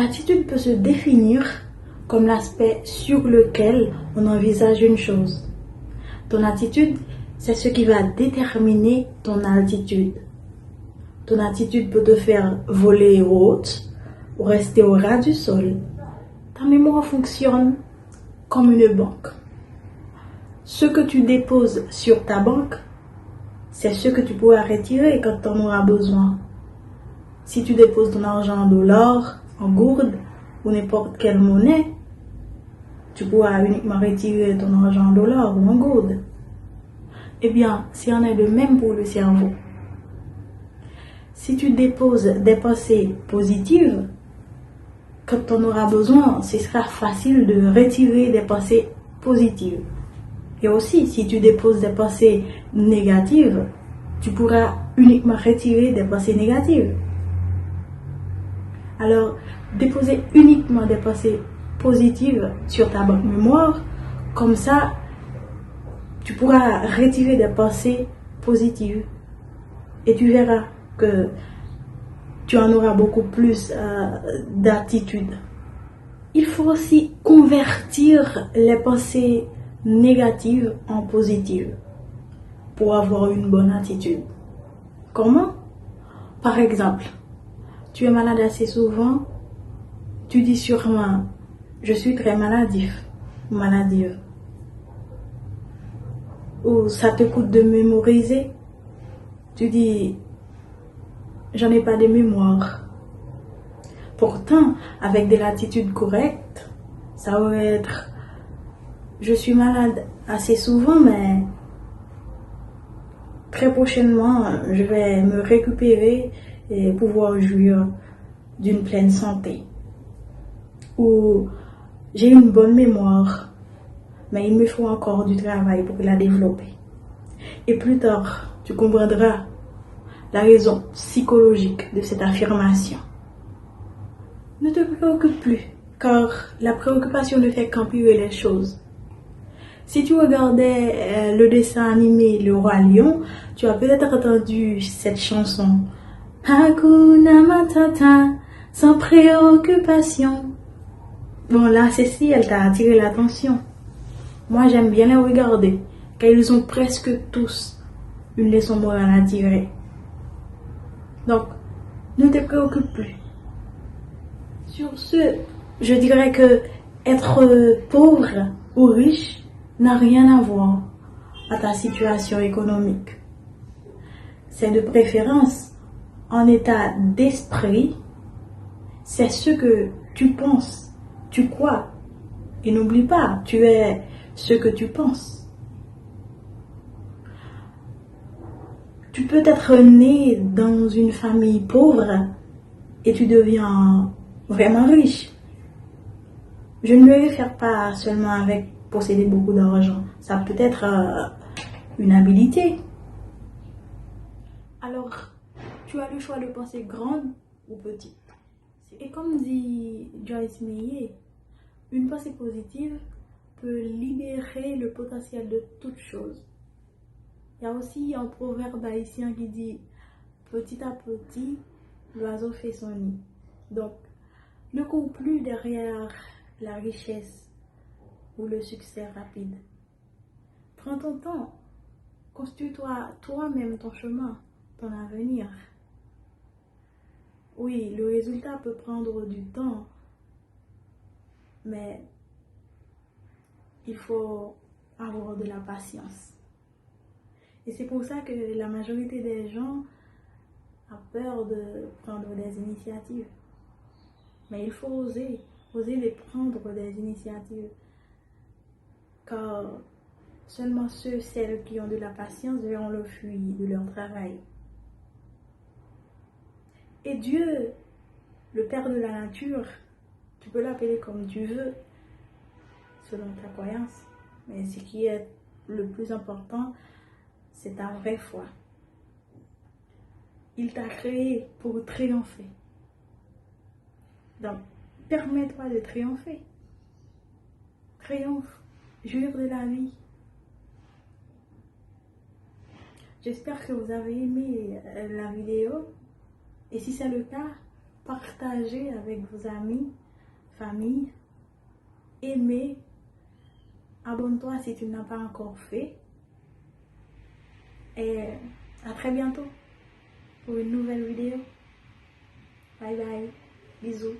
L'attitude peut se définir comme l'aspect sur lequel on envisage une chose. Ton attitude, c'est ce qui va déterminer ton altitude. Ton attitude peut te faire voler haute ou rester au ras du sol. Ta mémoire fonctionne comme une banque. Ce que tu déposes sur ta banque, c'est ce que tu pourras retirer quand tu en auras besoin. Si tu déposes ton argent en dollars, en gourde ou n'importe quelle monnaie, tu pourras uniquement retirer ton argent en dollars ou en gourde. Eh bien, c'en est de même pour le cerveau. Si tu déposes des pensées positives, quand tu en auras besoin, ce sera facile de retirer des pensées positives. Et aussi, si tu déposes des pensées négatives, tu pourras uniquement retirer des pensées négatives. Alors, déposer uniquement des pensées positives sur ta banque mémoire, comme ça, tu pourras retirer des pensées positives. Et tu verras que tu en auras beaucoup plus d'attitude. Il faut aussi convertir les pensées négatives en positives pour avoir une bonne attitude. Comment? Par exemple, tu es malade assez souvent, tu dis sûrement « je suis très maladif » ou « maladive ». Ou ça te coûte de mémoriser, tu dis « j'en ai pas de mémoire ». Pourtant, avec de l'attitude correcte, ça va être « je suis malade assez souvent, mais très prochainement, je vais me récupérer et pouvoir jouir d'une pleine santé. » Ou « j'ai une bonne mémoire, mais il me faut encore du travail pour la développer. » Et plus tard, tu comprendras la raison psychologique de cette affirmation. Ne te préoccupe plus, car la préoccupation ne fait qu'empirer les choses. Si tu regardais le dessin animé Le Roi Lion, tu as peut-être entendu cette chanson. Hakuna Matata, sans préoccupation. Bon, là, ceci, elle t'a attiré l'attention. Moi, j'aime bien les regarder, car ils ont presque tous une leçon morale à tirer. Donc, ne te préoccupe plus. Sur ce, je dirais que être pauvre ou riche n'a rien à voir à ta situation économique. C'est de préférence en état d'esprit, c'est ce que tu penses, tu crois. Et n'oublie pas, tu es ce que tu penses. Tu peux être né dans une famille pauvre et tu deviens vraiment riche. Je ne me réfère pas seulement avec posséder beaucoup d'argent. Ça peut être une habilité. Alors, tu as le choix de penser grande ou petite. Et comme dit Joyce Meyer, une pensée positive peut libérer le potentiel de toute chose. Il y a aussi un proverbe haïtien qui dit « Petit à petit, l'oiseau fait son nid ». Donc, ne cours plus derrière la richesse ou le succès rapide. Prends ton temps, construis-toi toi-même ton chemin, ton avenir. Oui, le résultat peut prendre du temps, mais il faut avoir de la patience. Et c'est pour ça que la majorité des gens a peur de prendre des initiatives. Mais il faut oser de prendre des initiatives. Car seulement celles qui ont de la patience verront le fruit de leur travail. Et Dieu, le Père de la nature, tu peux l'appeler comme tu veux, selon ta croyance. Mais ce qui est le plus important, c'est ta vraie foi. Il t'a créé pour triompher. Donc, permets-toi de triompher. Triomphe, jouir de la vie. J'espère que vous avez aimé la vidéo. Et si c'est le cas, partagez avec vos amis, famille, aimez, abonne-toi si tu n'as pas encore fait. Et à très bientôt pour une nouvelle vidéo. Bye bye, bisous.